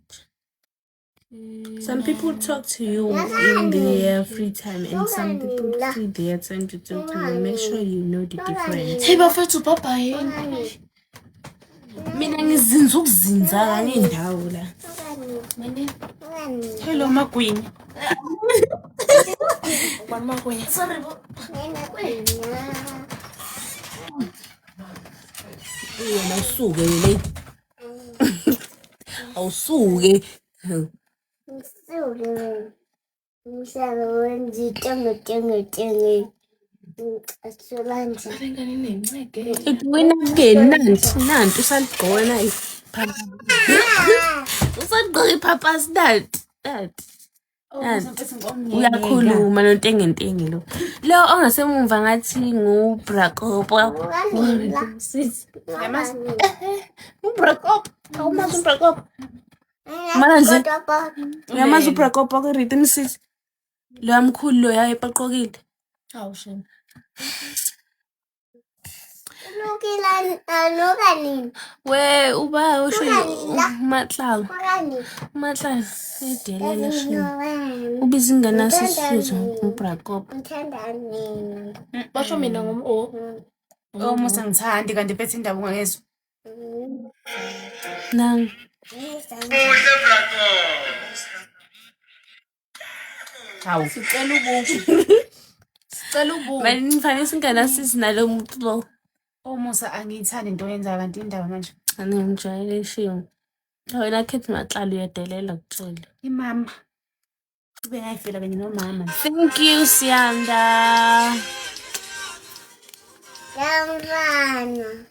Some people talk to you in their free time and some people free their time to talk to you. Make sure you know the difference.
Hey bafethu papa yini?
Mina ngizinza ukuzinza kanye indawo la.
Hello Magwini.
Mama kwenye. Sorry bo.
Wena usuke le. Awusuke.
Mhlalo wenzi tenge. Asolanje.
Ngani nenceke.
Wena ke nanti usaligqona iphapa. Usaligqoka iphapas that. Uyakhuluma nontengentenge lo. Lo ongasemuva ngathi nguBrakopo. uBrakopo. Awumazi uBrakopo. Manje uyamazi uBrakopo ke Rhythm City. Lo yamkhulu lo yaye eqoqile.
Hawu shame.
Lokanini.
We uba usho Matlawu.
Makani.
Edelela shini. Ubiza ingane sisifuthu uBrakopo.
Ngithanda nini.
Basho mina ngomo.
Omusa ngithandi kanti phethe indaba ungayezwa.
Nang
Hawu.
Sicela ubuku.
manje nifanele ingane sisi nalo muntu lo.
Omusa angiyithandi into yenza kanti indaba manje.
Angimjwayele shiyo. Wena khethi Matlalu uyadelela kutshela.
Imama. Ube ngayifela kanye nomama.
Thank you Siyanda.
Yangana.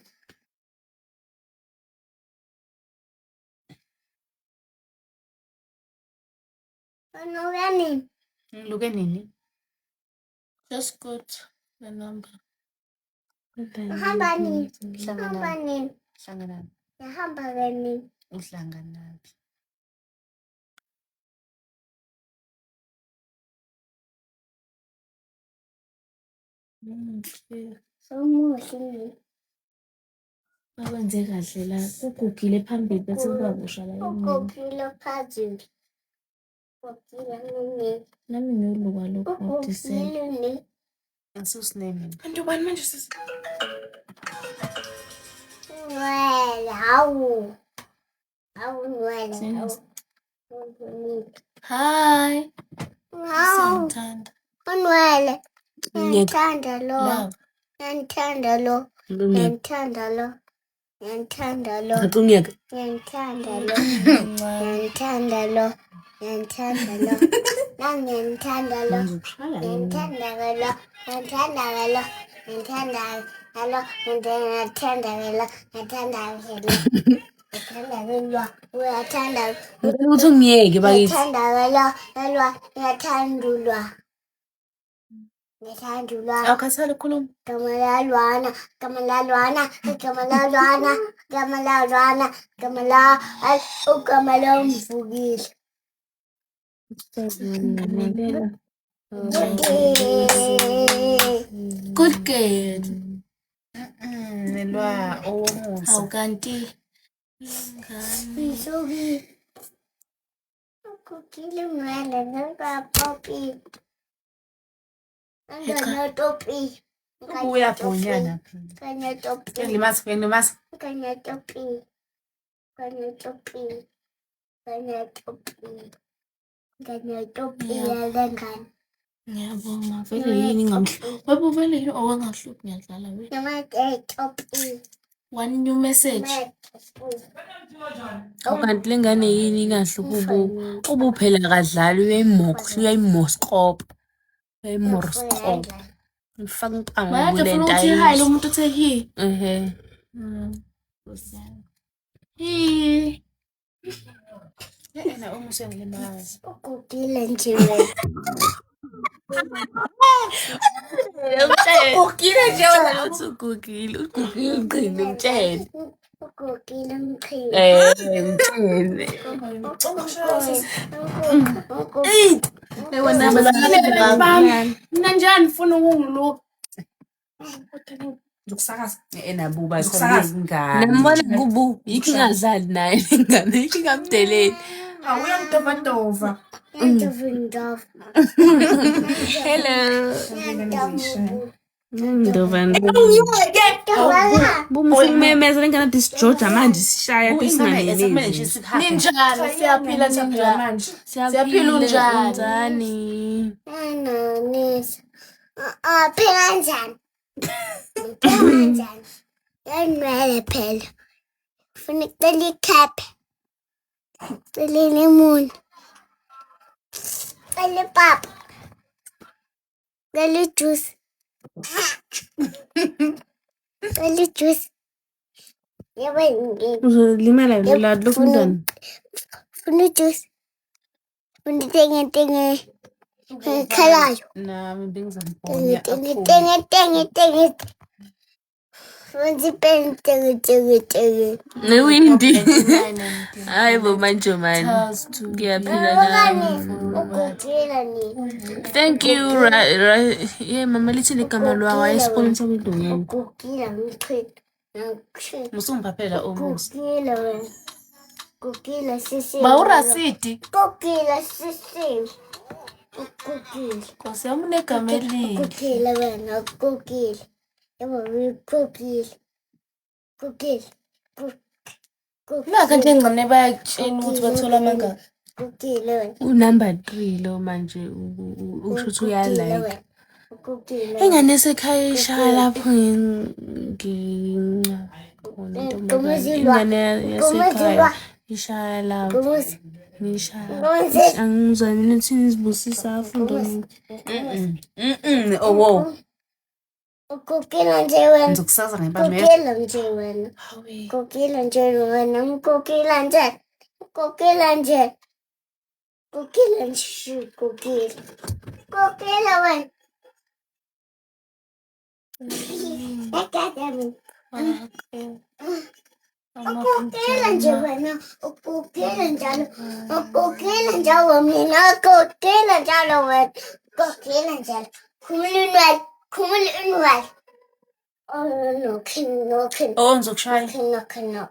Lokanini.
Ngiluke nini?
Just got the number.
Hamba nini. Hamba nini.
Hlangana.
Yahamba kanini.
Uhlangana.
Somuhle.
Bakwenze kahle la. Ugugile phambili bese kubabusha la.
Ukukilo phezulu. Ukukilo nini.
Nami noluka lokho December.
Ukukilo nini.
Angisusineme.
Kanti ubani manje sisi?
Nwele. Hawu. Hawu nwele. Hawu.
Hi.
Hawu.
Siyamthanda.
Unwele.
Ngiyeka.
Ngithanda lo.
Love.
Ngithanda lo.
Ngiyeka.
Ngithanda lo. Ngithanda lo.
Ngiyeka.
Ngithanda lo. Ngithanda lo. Ngithanda lo. Ngithanda lo.
Ngizokhala yini?
Ngithanda lo. Ngithanda lo. Ngithanda lo. Ngithanda lo. Ngithanda lo. Uyathanda
Ngicela ukuthi ungiyeke bakithi.
ngithanda ngiyathandulwa
Awukhathali khuluma.
Gamalalwana ugamala umvukile
Good girl.
Nelwa omusa.
Hawu kanti.
Isuki ukukile mwele nanga popi Kanya topi.
Uyabhonyana.
Kanya topi.
Ngilimazi.
Kanya topi. Kanya topi. Kanya topi. Kanya topi yalengani.
Ngiyabonga vele yini webo vele yini owangahluphi ngiyadlala we.
Kanya topi.
One new message.
Kanya
Kanti lengane yini ingahluphi ubuphela kadlala uyayimoskopa. Uyayimoroskopa. Ngifaka inqango
Manje
kule
ufuna
nto
ukuthi hi lo muntu uthe hi. Hi.
Yena umuse ngilimazi.
ukugila nje wena.
Ugugile nje wena uthi ugugile ngqini umtshele.
Ukugila mchini.
Mtshele.
Wena bami. Mina njani ufuna ukungilupha?
Ngizokusakaza.
Enabuba
Ukusakaza.
ingane.
Nambona kubu yikho ingazali naye ingane yikho ingamdeleli.
Uyamdova.
Ndovindov.
Hello.
Ndovindov.
Ndovani.
Wala.
Bumufumemeza lengane disijoja manje sishaya
Ekumele nje
pisinganeni.
sikhathi.
Ninjani siyaphila njani manje? Siyaphila
unjani?
Anonisa. Phela njani? Phela njani? Yanwele phela. Funa ukucela ikhaphe. Cela ilemoni. Cela ipapa. Cela ijuice. Cela ijuice. Yebo ngeke.
Uzolimala la lokundani.
Funa ijuice. Funa tenge. Khalayo.
Nami bengizambona.
Tenge. Funa tenge.
Newindi. Hayi bo manje man. Ngiyaphila nami.
Ukugila ni.
Thank you. Yeah, mama lithi ligama lwawo ayisiponsa kudongeni.
Ukugila mchitho.
Musungiphaphela omusa.
Ukugila wena. Ukugila sisi.
Bawurasidi.
Ukugila sisi. Ukugila.
Nkosi yami unegama elihle.
Ukugila wena. Ukugila. Yebo ukugila. Ukugila.
Nakho nje ngcane bayakutshela ukuthi bathola amangaka.
Ukugila wena.
Unumber 3 lo manje usho ukuthi uyalike.
Ukugila.
Engane esekhaya ishaya lapho ingane yasekhaya ishaya lapho.
Gumusi.
Ngishaya. Angizwa mina thini izibusisa afunda.
Oh wow.
Ukugila nje wena.
Ngizokusaza ngebami.
Ukugila nje wena. Ukugila nje wena. Ukugila nje. Ukugila nje. Ukugila nje. Ukugila wena. Ekademi. Ukugila nje wena. Ukugila njalo. Ukugila njalo mina. Ukugila njalo wena. Ukugila njalo. Khumuli unwal. Oh no.
Oh ngizokushaya.
Knock.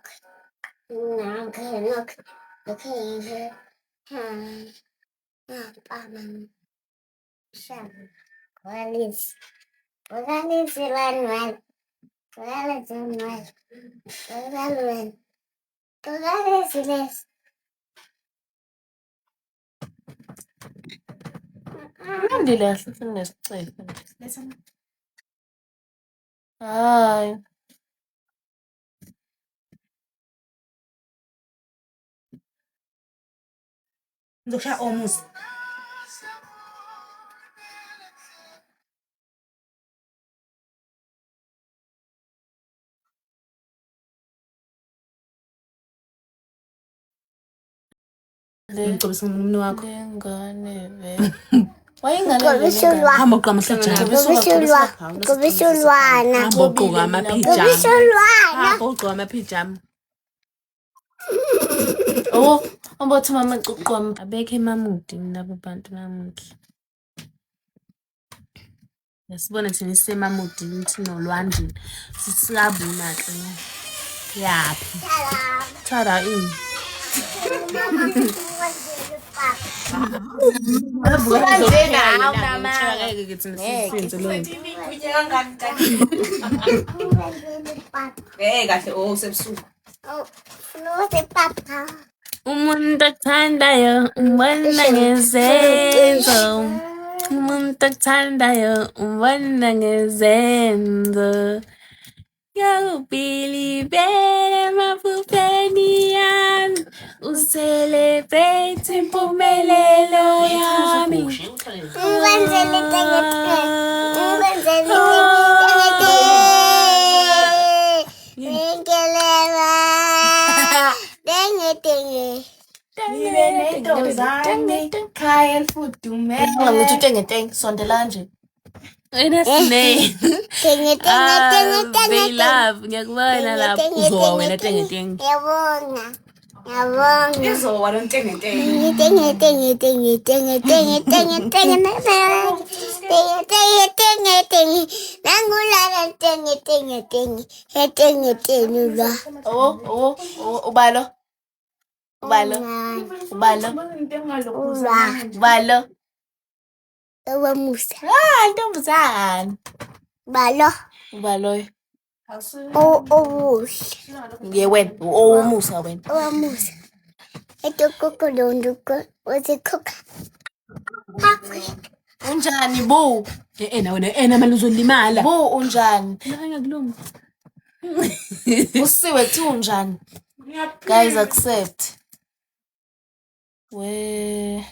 Mndile kahle futhi nesicelo. Hayi.
Ngizokushaya omusa.
Ngicobisa umni wakho.
Lengane vele. Wayingane
Gobisulwa.
Hamba uqama hlajana.
Gobisulwana.
Hamba ugqoka amapijama.
Gobisulwana.
Hamba ugqoka amapijama.
Oh, ambothi mama cuqwami.
Abekho emamudi labo bantu namuhla. Yasibona thina sisemamudi nithi nolwandle. Sisiyabuna ke. Yaphi. Thara ini.
Kanjena awunamanga.
Ngeke ngithi nisisenze lo nto.
Kunye kangani tata?
Kahle sebusuku.
Flusi papa.
Umuntu othandayo umbona ngezenzo. Umuntu othandayo umbona ngezenzo. Yawubilibele emaphupheni yami, ucelebrate impumelelo yami.
Ungenzele tengete. Ungenzele tengete.
Nibe nentombazane khaya elifudumele. Ngithi utengenteng sondela nje.
Wena Sine.
Tengete.
Love, ngiyakubona lapho uzowa wena tengenteng.
Yabona.
Izowa lo ntengentenge.
Ubalo.
Musa.
Ntombazane. Ubalo. Ngiye wena. Umusa wena.
Musa. Ito koko donduko. Uzikhoka.
Unjani bo?
Wena manje uzolimala.
Bo unjani?
Ngakulunga.
Usiwe kuthiwa unjani? Guys accept. We